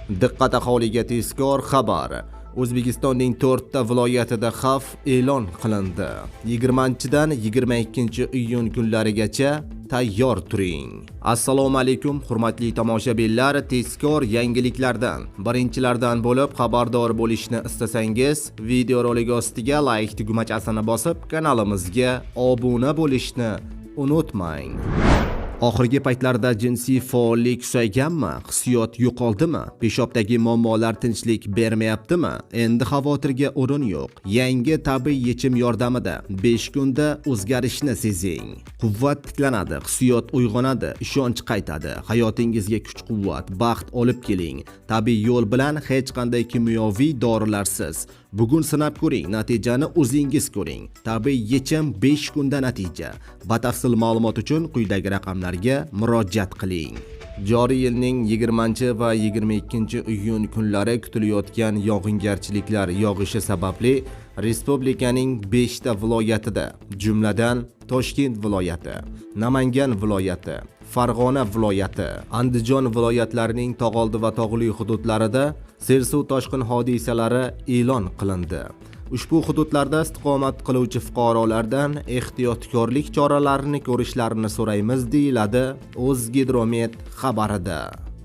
Diqqat aholiga tezkor xabar. O'zbekistonning 4 ta viloyatida xavf e'lon qilindi. 20-dan 22-iyun kunlarigacha tayyor turing. Assalomu alaykum hurmatli tomoshabinlar, tezkor yangiliklardan birinchilardan bo'lib xabardor bo'lishni istasangiz, videorolik ostiga like tugmachasini bosib, kanalimizga obuna bo'lishni unutmang. Oxirgi paytlarda jinsiy faollik susayganmi? Hissiyot yo'qoldimi? Peshobdagi muammolar tinchlik bermayaptimi? Endi xavotirga o'rin yo'q. Yangi tabiiy yechim yordamida 5 kunda o'zgarishni sezing. Quvvat tiklanadi, hissiyot uyg'onadi, ishonch qaytadi. Hayotingizga kuch-quvvat, baxt olib keling. Tabiiy yo'l bilan hech qanday kimyoviy dorilarsiz. Bugun sinab ko'ring, natijani o'zingiz ko'ring. Tabiiy yechim 5 kunda natija. Batafsil ma'lumot uchun quyidagi raqamlarga murojaat qiling. Joriy yilning 20 va 22-iyun kunlari kutilayotgan yog'ingarchiliklar yog'ishi sababli respublikaning 5 ta viloyatida, jumladan Toshkent viloyati, Namangan viloyati, Farg'ona viloyati, Andijon viloyatlarining tog'oldi va tog'li hududlarida sel-suv toshqin hodisalari e'lon qilindi. Ushbu hududlarda istiqomat qiluvchi fuqarolardan ehtiyotkorlik choralarini ko'rishlarini so'raymiz, deyiladi O'zgidromet xabarida.